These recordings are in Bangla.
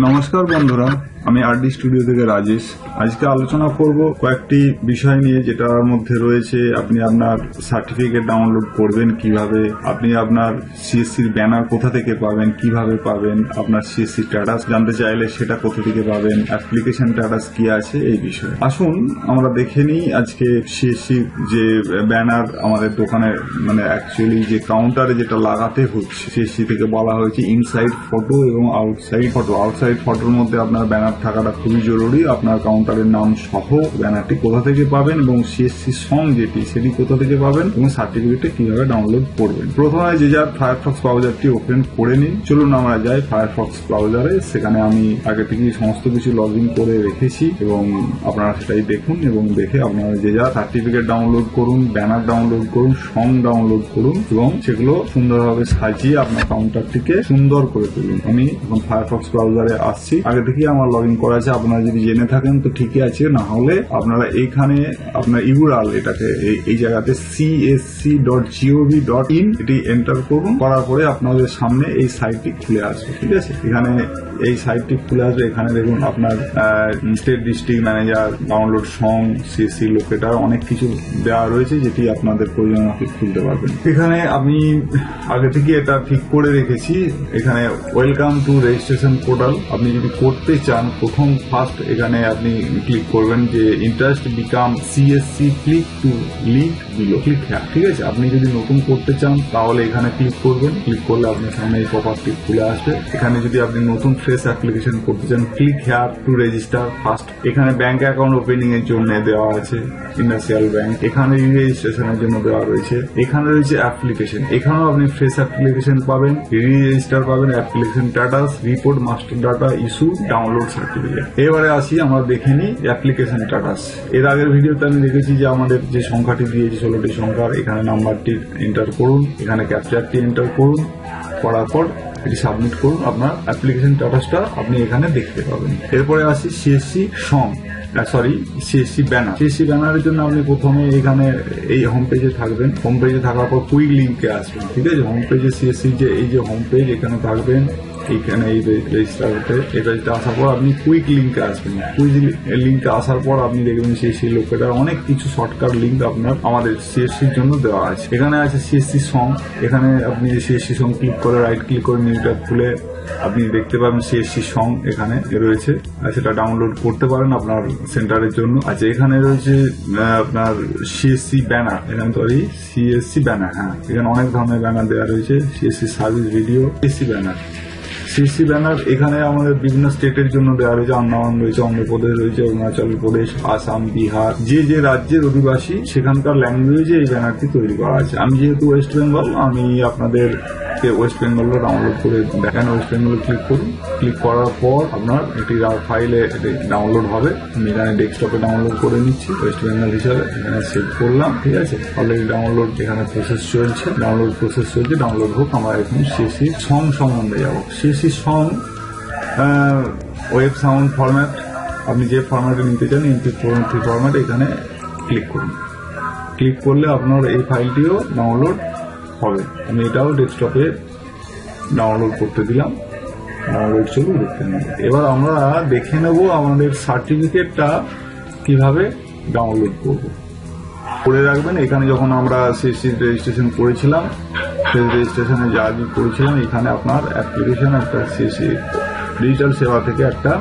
নমস্কার বন্ধুরা, আমি আরডি স্টুডিও থেকে রাজেশ। আজকে আলোচনা করব কয়েকটি বিষয় নিয়ে, যেটার মধ্যে রয়েছে আপনি আপনার সার্টিফিকেট ডাউনলোড করবেন কিভাবে, আপনি আপনার সিএসসির ব্যানার কোথা থেকে পাবেন, কিভাবে পাবেন, আপনার সিএসসি স্ট্যাটাস জানতে চাইলে সেটা কোথা থেকে পাবেন, অ্যাপ্লিকেশন স্ট্যাটাস কি আছে, এই বিষয়ে আসুন আমরা দেখে নিই। আজকে সিএসসি যে ব্যানার আমাদের দোকানে মানে অ্যাকচুয়ালি যে কাউন্টারে যেটা লাগাতে হচ্ছে, সিএসসি থেকে বলা হয়েছে ইনসাইড ফটো এবং আউটসাইড ফটো। আউটসাইড ফটোর মধ্যে আপনার ব্যানার থাকাটা খুবই জরুরি। আপনার কাউন্টারের নাম সহ ব্যানারটি কোথা থেকে পাবেন এবং সিএসসি সং যেটি সেটি কোথা থেকে পাবেন এবং সার্টিফিকেটটি কিভাবে ডাউনলোড করবেন। প্রথমে যে যার ফায়ারফক্স ব্রাউজারটি ওপেন করে নিন। চলুন আমরা যাই ফায়ারফক্স ব্রাউজারে। সেখানে আমি আগে থেকেই সমস্ত কিছু লগ ইন করে রেখেছি এবং আপনারা সেটাই দেখুন এবং দেখে আপনারা যে যার সার্টিফিকেট ডাউনলোড করুন, ব্যানার ডাউনলোড করুন, সং ডাউনলোড করুন এবং সেগুলো সুন্দরভাবে সাজিয়ে আপনার কাউন্টারটিকে সুন্দর করে তুলুন। আমি এখন ফায়ারফক্স ব্রাউজারে আসছি। আগে থেকেই আমার লগ ইন করা আছে। আপনারা যদি জেনে থাকেন তো ঠিকই আছে, না হলে আপনারা এইখানে আপনার ইউআরএল এটাকে এই জায়গাতে csc.gov.in এটি এন্টার করুন। করার পরে আপনাদের সামনে এই সাইটটি খুলে আসবে। ঠিক আছে, এখানে এই সাইটটি খুলে আসবে। এখানে দেখুন আপনার state district manager, download song, CSC locator অনেক কিছু দেওয়া রয়েছে, যেটি আপনাদের প্রয়োজন আপনি খুলতে পারবেন। এখানে আমি আগে থেকে এটা ঠিক করে রেখেছি। এখানে ওয়েলকাম টু রেজিস্ট্রেশন পোর্টাল। আপনি যদি করতে চান, প্রথম ফার্স্ট এখানে আপনি ক্লিক করবেন যে interest become CSC, click to link below, click হ্যাঁ। ঠিক আছে, আপনি যদি নতুন করতে চান তাহলে এখানে ক্লিক করবেন। ক্লিক করলে আপনার সামনে এই পপআপটি খুলে আসবে। এখানে যদি আপনি নতুন ফ্রেশ অ্যাপ্লিকেশন করতে চান, click here to register first. এখানে ব্যাংক অ্যাকাউন্ট ওপেনিং এর জন্য দেওয়া আছে ইন্ডাস্ট্রিয়াল ব্যাংক। এখানে রেজিস্ট্রেশনের জন্য দেওয়া রয়েছে। এখানে রয়েছে অ্যাপ্লিকেশন। এখানেও আপনি ফ্রেশ অ্যাপ্লিকেশন পাবেন, রেজিস্টার পাবেন, application status, report, master data, issue, download certificate. এবারে আসি, আমরা দেখে নিই অ্যাপ্লিকেশন স্ট্যাটাস। এর আগের ভিডিওতে আমি দেখেছি যে আমাদের যে সংখ্যাটি দিয়েছি 16টি সংখ্যার, এখানে নাম্বারটি এন্টার করুন, এখানে ক্যাপচারটি এন্টার করুন, করার পর এটি সাবমিট করুন। আপনার অ্যাপ্লিকেশন স্ট্যাটাসটা আপনি এখানে দেখতে পাবেন। এরপরে আসি CSC song, CSC banner. CSC ব্যানারের জন্য আপনি প্রথমে এখানে এই হোম পেজে থাকবেন। হোম পেজে থাকার পর কুইক লিঙ্কে আসবেন। ঠিক আছে, হোম পেজে সিএসসি যে এই যে হোম পেজ, এখানে থাকবেন। এইখানে এই রেজিস্টার হতে এই পেজটা আসার পর আপনি কুইক লিঙ্কে আসবেন। কুইক লিঙ্কে আসার পর আপনি দেখবেন সিএসসি লোকেটার অনেক কিছু শর্টকাট লিঙ্ক আপনার আমাদের সিএসসির জন্য দেওয়া আছে। এখানে আছে সিএসসি সং। এখানে আপনি সিএসসি সং ক্লিক করে রাইট ক্লিক করে নিউ ট্যাব খুলে আপনি দেখতে পাবেন সিএসসি সং এখানে রয়েছে, আর সেটা ডাউনলোড করতে পারেন আপনার সেন্টারের জন্য। আচ্ছা, এখানে রয়েছে আপনার সিএসসি ব্যানার। এখানে সরি সিএসসি ব্যানার, হ্যাঁ, এখানে অনেক ধরনের ব্যানার দেওয়া রয়েছে। CSC service video, CSC banner. CSC banner এখানে আমাদের বিভিন্ন স্টেটের জন্য দেওয়া রয়েছে। আন্দামান রয়েছে, অন্ধ্রপ্রদেশ রয়েছে, অরুণাচল প্রদেশ, আসাম, বিহার, যে যে রাজ্যের অধিবাসী সেখানকার ল্যাঙ্গুয়েজে এই ব্যানারটি তৈরি করা আছে। আমি যেহেতু ওয়েস্ট বেঙ্গল, আমি আপনাদের ওয়েস্ট বেঙ্গলটা ডাউনলোড করে দেখেন। ওয়েস্ট বেঙ্গলে ক্লিক করুন। ক্লিক করার পর আপনার একটি ফাইলে ডাউনলোড হবে। আমি এখানে ডেস্কটপে ডাউনলোড করে নিচ্ছি ওয়েস্ট বেঙ্গল হিসাবে। এখানে সেভ করলাম। ঠিক আছে, অলরেডি ডাউনলোড এখানে প্রসেস চলছে, ডাউনলোড প্রসেস চলছে। ডাউনলোড হোক। আমরা এখন সিএসসি সং সম্বন্ধে যাবো। CSC song web sound format, আপনি যে ফরম্যাটে নিতে চান MP4 ফরম্যাট, এখানে ক্লিক করুন। ক্লিক করলে আপনার এই ফাইলটিও ডাউনলোড হবে। আমি এটাও ডেস্কটপে ডাউনলোড করতে দিলাম। ডাউনলোড চলুন, দেখতে নেব। এবার আমরা দেখে নেব আমাদের সার্টিফিকেটটা কিভাবে ডাউনলোড করব। করে রাখবেন। এখানে যখন আমরা সিএসসি রেজিস্ট্রেশন করেছিলাম, সেই রেজিস্ট্রেশনে যা করেছিলাম, এখানে আপনার অ্যাপ্লিকেশন একটা সিএসসি ডিজিটাল সেবা থেকে একটা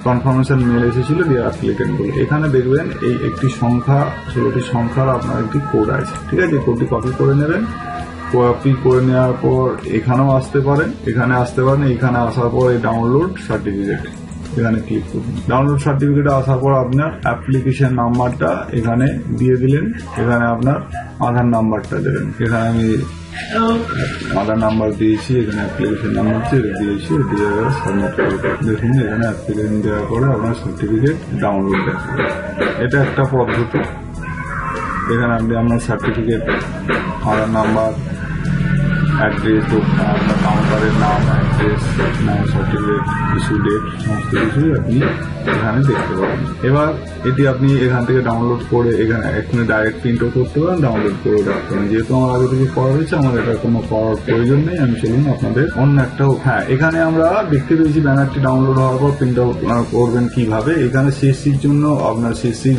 কনফার্মেশন মেল এসেছিল যে অ্যাপ্লিকেন্ট বলে। এখানে দেখবেন এই একটি সংখ্যা, 16টি সংখ্যার আপনার একটি কোড আছে। ঠিক আছে, কোডটি কপি করে নেবেন। কপি করে নেওয়ার পর এখানেও আসতে পারেন, এখানে আসতে পারেন। এখানে আসার পর এই ডাউনলোড সার্টিফিকেট এখানে ক্লিক করুন। ডাউনলোড সার্টিফিকেট আসার পর আপনার অ্যাপ্লিকেশন নাম্বারটা এখানে দিয়ে দিলেন। এখানে আপনার আধার নাম্বারটা দেবেন। এখানে আমি আধার নাম্বার দিয়েছি, এখানে অ্যাপ্লিকেশন নাম্বার দিয়েছি, দিয়ে সাবমিট করবেন। দেখুন এখানে অ্যাপ্লিকেশন দেওয়ার পরে আপনার সার্টিফিকেট ডাউনলোড দেখাবে। এটা একটা পদ্ধতি। এখানে আপনি আপনার সার্টিফিকেট, আধার নাম্বার, অ্যাড্রেস, আপনার কাউন্টারের নাম, অ্যাড্রেস, সার্টিফিকেট, ইস্যু ডেট, সমস্ত কিছুই আপনি এখানে দেখতে পাবেন। এবার এটি আপনি এখান থেকে ডাউনলোড করে এখানে ডাইরেক্ট প্রিন্টও করতে পারেন, ডাউনলোড করেও রাখতে পারেন। যেহেতু আমার আগে থেকে করা হয়েছে, আমার এটা কোনো করার প্রয়োজন নেই। আমি চলুন আপনাদের অন্য একটাও, হ্যাঁ, এখানে আমরা দেখতে পেয়েছি ব্যানারটি ডাউনলোড হওয়ার পর প্রিন্ট আউট করবেন কিভাবে। এখানে সিএসসির জন্য আপনার সিএসসি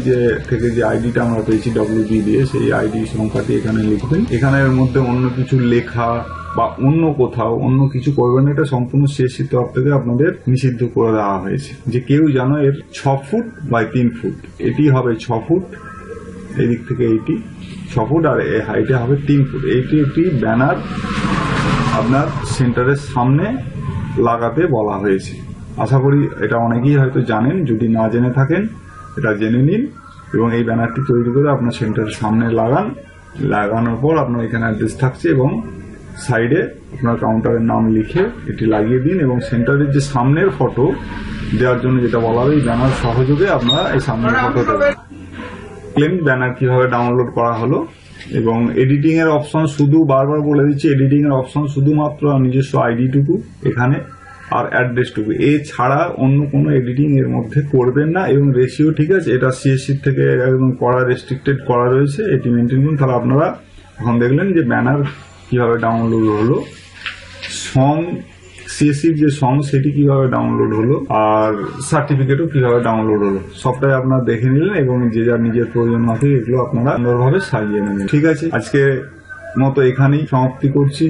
থেকে যে আইডিটা আমরা পেয়েছি WB দিয়ে, সেই আইডি সংখ্যাটি এখানে লিখবেন। এখানের মধ্যে অন্য কিছু লেখা বা অন্য কোথাও অন্য কিছু করবেন, এটা সম্পূর্ণ সিএসসির তরফ থেকে আপনাদের নিষিদ্ধ করে দেওয়া হয়েছে যে কেউ যেন এর 6 ফুট বাই 3 ফুট, এটি হবে 6 ফুট, এই দিক থেকে এইটি 6 ফুট, আর এই হাইটে হবে 3 ফুট। এইটি একটি ব্যানার আপনার সেন্টারের সামনে লাগাতে বলা হয়েছে। আশা করি এটা অনেকেই হয়তো জানেন, যদি না জেনে থাকেন এটা জেনে নিন এবং এই ব্যানারটি তৈরি করে আপনার সেন্টারের সামনে লাগানোর পর আপনার এখানে অ্যাড্রেস থাকছে এবং সাইডে আপনার কাউন্টারের নাম লিখে এটি লাগিয়ে দিন এবং সেন্টারের যে সামনের ফটো দেওয়ার জন্য যেটা বলা হবে, এই ব্যানার সহযোগে আপনারা এই সামনের ফটো দেবেন। ক্লেম ব্যানার কিভাবে ডাউনলোড করা হলো এবং এডিটিং এর অপশন, শুধু বারবার বলে দিচ্ছি, এডিটিং এর অপশন শুধুমাত্র নিজস্ব আইডিটুকু এখানে আর অ্যাড্রেসটুকু, এছাড়া অন্য কোনো এডিটিং এর মধ্যে করবেন না। এবং রেশিও ঠিক আছে, এটা সিএসসি থেকে একদম করা রেস্ট্রিক্টেড করা রয়েছে, এটি মেনটেন করুন। তাহলে আপনারা এখন দেখলেন যে ব্যানার কিভাবে ডাউনলোড হলো, সং সিএসসির যে সং সেটি কিভাবে ডাউনলোড হলো, আর সার্টিফিকেটও কিভাবে ডাউনলোড হলো, সবটাই আপনারা দেখে নিলেন এবং যে যার নিজের প্রয়োজন মাফিক এগুলো আপনারা সুন্দরভাবে সাজিয়ে নেবেন। ঠিক আছে, আজকে মতো এখানেই সমাপ্তি করছি।